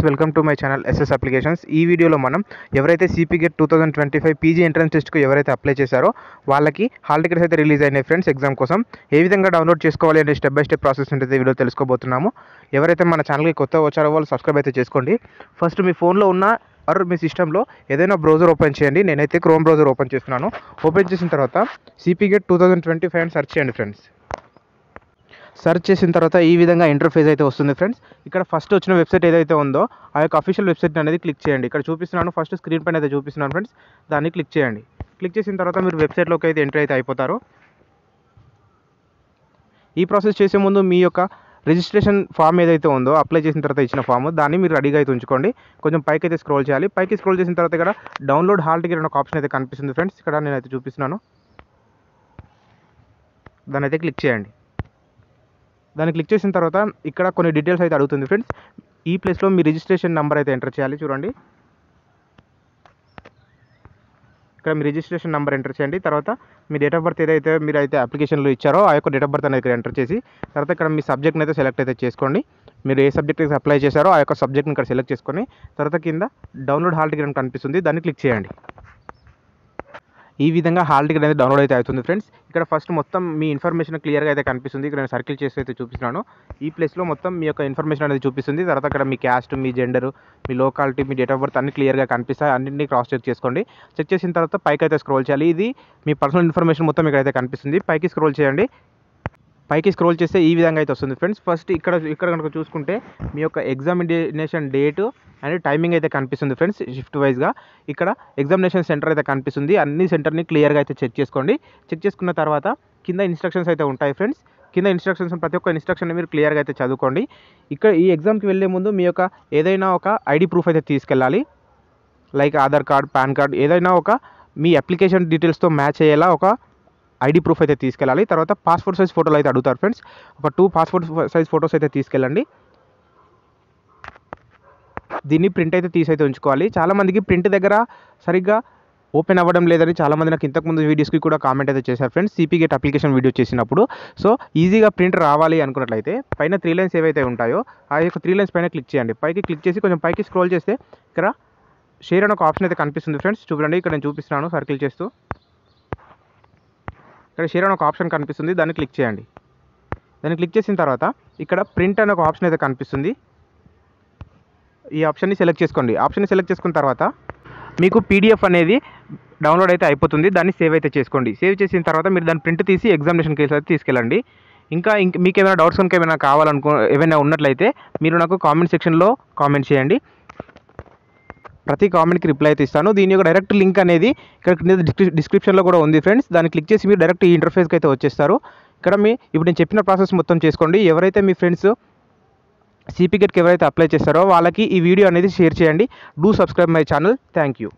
Welcome to my channel SS applications. ఈ వీడియోలో మనం ఎవరైతే సిపి గేట్ 2025 పీజీ ఎంట్రన్స్ టెస్ట్కు ఎవరైతే అప్లై చేశారో వాళ్ళకి హాల్ టికెట్స్ అయితే రిలీజ్ అయినాయి ఫ్రెండ్స్. ఎగ్జామ్ కోసం ఏ విధంగా డౌన్లోడ్ చేసుకోవాలి అంటే స్టెప్ బై స్టెప్ ప్రాసెస్ ఉంటుంది వీడియో తెలుసుకోబోతున్నాము. ఎవరైతే మన ఛానల్కి కొత్త వచ్చారో వాళ్ళు సబ్స్క్రైబ్ అయితే చేసుకోండి. ఫస్ట్ మీ ఫోన్లో ఉన్న మీ సిస్టంలో ఏదైనా బ్రౌజర్ ఓపెన్ చేయండి. నేనైతే క్రోమ్ బ్రౌజర్ ఓపెన్ చేస్తున్నాను. ఓపెన్ చేసిన తర్వాత సిపి గేట్ 2025 అని సెర్చ్ చేయండి ఫ్రెండ్స్. సెర్చ్ చేసిన తర్వాత ఈ విధంగా ఇంటర్ఫేస్ అయితే వస్తుంది ఫ్రెండ్స్. ఇక్కడ ఫస్ట్ వచ్చిన వెబ్సైట్ ఏదైతే ఉందో ఆ యొక్క అఫీషియల్ వెబ్సైట్ అనేది క్లిక్ చేయండి. ఇక్కడ చూపిస్తున్నాను, ఫస్ట్ స్క్రీన్ పైన అయితే చూపిస్తున్నాను ఫ్రెండ్స్. దాన్ని క్లిక్ చేయండి. క్లిక్ చేసిన తర్వాత మీరు వెబ్సైట్లోకి అయితే ఎంట్రీ అయితే అయిపోతారు. ఈ ప్రాసెస్ చేసే ముందు మీ యొక్క రిజిస్ట్రేషన్ ఫామ్ ఏదైతే ఉందో అప్లై చేసిన తర్వాత ఇచ్చిన ఫామ్ దాన్ని మీరు రెడీగా అయితే ఉంచుకోండి. కొంచెం పైకి అయితే స్క్రోల్ చేయాలి. పైకి స్క్రోల్ చేసిన తర్వాత ఇక్కడ డౌన్లోడ్ హాల్ టికెట్ అనే ఒక ఆప్షన్ అయితే కనిపిస్తుంది ఫ్రెండ్స్. ఇక్కడ నేనైతే చూపిస్తున్నాను, దాన్ని అయితే క్లిక్ చేయండి. దాన్ని క్లిక్ చేసిన తర్వాత ఇక్కడ కొన్ని డీటెయిల్స్ అయితే అడుగుతుంది ఫ్రెండ్స్. ఈ ప్లేస్లో మీ రిజిస్ట్రేషన్ నెంబర్ అయితే ఎంటర్ చేయాలి. చూడండి, ఇక్కడ మీ రిజిస్ట్రేషన్ నెంబర్ ఎంటర్ చేయండి. తర్వాత మీ డేట్ ఆఫ్ బర్త్ ఏదైతే మీరు అయితే అప్లికేషన్లో ఇచ్చారో ఆ యొక్క డేట్ ఆఫ్ బర్త్ అనేది ఇక్కడ ఎంటర్ చేసి తర్వాత ఇక్కడ మీ సబ్జెక్ట్ని అయితే సెలెక్ట్ అయితే చేసుకోండి. మీరు ఏ సబ్జెక్ట్ అయితే అప్లై చేశారో ఆ యొక్క సబ్జెక్ట్ని ఇక్కడ సెలెక్ట్ చేసుకొని తర్వాత కింద డౌన్లోడ్ హాల్ టికెట్ అని కనిపిస్తుంది, దాన్ని క్లిక్ చేయండి. ఈ విధంగా హాల్ టికెట్ అనేది డౌన్లోడ్ అయితే అవుతుంది ఫ్రెండ్స్. ఇక్కడ ఫస్ట్ మొత్తం మీ ఇన్ఫర్మేషన్ క్లియర్గా అయితే కనిపిస్తుంది. ఇక్కడ నేను సర్కిల్ చేసి అయితే చూపిస్తున్నాను. ఈ ప్లేస్లో మొత్తం మీ యొక్క ఇన్ఫర్మేషన్ అనేది చూపిస్తుంది. తర్వాత ఇక్కడ మీ క్యాస్ట్, మీ జెండర్, మీ లోకాలిటీ, మీ డేట్ ఆఫ్ బర్త్ అన్ని క్లియర్గా కనిపిస్తాయి. అన్నింటినీ క్రాస్ చెక్ చేసుకోండి. చెక్ చేసిన తర్వాత పైకి అయితే స్క్రోల్ చేయాలి. ఇది మీ పర్సనల్ ఇన్ఫర్మేషన్ మొత్తం ఇక్కడైతే కనిపిస్తుంది. పైకి స్క్రోల్ చేయండి. పైకి స్క్రోల్ చేస్తే ఈ విధంగా అయితే వస్తుంది ఫ్రెండ్స్. ఫస్ట్ ఇక్కడ కనుక చూసుకుంటే మీ యొక్క ఎగ్జామినేషన్ డేటు అండ్ టైమింగ్ అయితే కనిపిస్తుంది ఫ్రెండ్స్. షిఫ్ట్ వైజ్గా ఇక్కడ ఎగ్జామినేషన్ సెంటర్ అయితే కనిపిస్తుంది. అన్ని సెంటర్ని క్లియర్గా అయితే చెక్ చేసుకోండి. చెక్ చేసుకున్న తర్వాత కింద ఇన్స్ట్రక్షన్స్ అయితే ఉంటాయి ఫ్రెండ్స్. కింద ఇన్స్ట్రక్షన్స్ ప్రతి ఒక్క ఇన్స్ట్రక్షన్ మీరు క్లియర్గా అయితే చదువుకోండి. ఇక్కడ ఈ ఎగ్జామ్కి వెళ్ళే ముందు మీ యొక్క ఏదైనా ఒక ఐడి ప్రూఫ్ అయితే తీసుకెళ్ళాలి. Like Aadhaar card, pan card, ఏదైనా ఒక మీ అప్లికేషన్ డీటెయిల్స్తో మ్యాచ్ అయ్యేలా ఒక ఐడి ప్రూఫ్ అయితే తీసుకెళ్ళాలి. తర్వాత పాస్పోర్ట్ సైజ్ ఫోటోలు అయితే అడుగుతారు ఫ్రెండ్స్. ఒక 2 పాస్పోర్ట్ సైజ్ ఫోటోస్ అయితే తీసుకెళ్ళండి. దీన్ని ప్రింట్ అయితే తీసైతే ఉంచుకోవాలి. చాలామందికి ప్రింట్ దగ్గర సరిగ్గా ఓపెన్ అవ్వడం లేదని చాలామంది నాకు ఇంతకుముందు వీడియోస్కి కూడా కామెంట్ అయితే చేశారు friends, CP gate application video చేసినప్పుడు. సో ఈజీగా ప్రింట్ రావాలి అనుకున్నట్లయితే పైన 3 లైన్స్ ఏవైతే ఉంటాయో ఆ యొక్క 3 లైన్స్ పైన క్లిక్ చేయండి. పైకి క్లిక్ చేసి కొంచెం పైకి స్క్రోల్ చేస్తే ఇక్కడ షేర్ అనే ఒక ఆప్షన్ అయితే కనిపిస్తుంది ఫ్రెండ్స్. చూడండి, ఇక్కడ నేను చూపిస్తున్నాను సర్కిల్ చేస్తూ. ఇక్కడ షేర్ అనే ఒక ఆప్షన్ కనిపిస్తుంది, దాన్ని క్లిక్ చేయండి. దాన్ని క్లిక్ చేసిన తర్వాత ఇక్కడ ప్రింట్ అనే ఒక ఆప్షన్ అయితే కనిపిస్తుంది. ఈ ఆప్షన్ని సెలెక్ట్ చేసుకోండి. ఆప్షన్ని సెలెక్ట్ చేసుకున్న తర్వాత మీకు పీడిఎఫ్ అనేది డౌన్లోడ్ అయితే అయిపోతుంది. దాన్ని సేవ్ అయితే చేసుకోండి. సేవ్ చేసిన తర్వాత మీరు దాన్ని ప్రింట్ తీసి ఎగ్జామినేషన్ కేసు అయితే తీసుకెళ్ళండి. ఇంకా మీకు ఏమైనా డౌట్స్ కనుక ఏమైనా ఏమైనా ఉన్నట్లయితే మీరు నాకు కామెంట్ సెక్షన్లో కామెంట్ చేయండి. ప్రతి కామెంట్కి రిప్లై అయితే ఇస్తాను. దీని యొక్క డైరెక్ట్ లింక్ అనేది ఇక్కడ డిస్క్రిప్షన్లో కూడా ఉంది ఫ్రెండ్స్. దాన్ని క్లిక్ చేసి మీరు డైరెక్ట్ ఈ ఇంటర్ఫేస్కి అయితే వచ్చేస్తారు. ఇక్కడ ఇప్పుడు నేను చెప్పిన ప్రాసెస్ మొత్తం చేసుకోండి. ఎవరైతే మీ ఫ్రెండ్స్ సిపి గేట్కి ఎవరైతే అప్లై చేస్తారో వాళ్ళకి ఈ వీడియో అనేది షేర్ చేయండి. Do subscribe my channel. Thank you.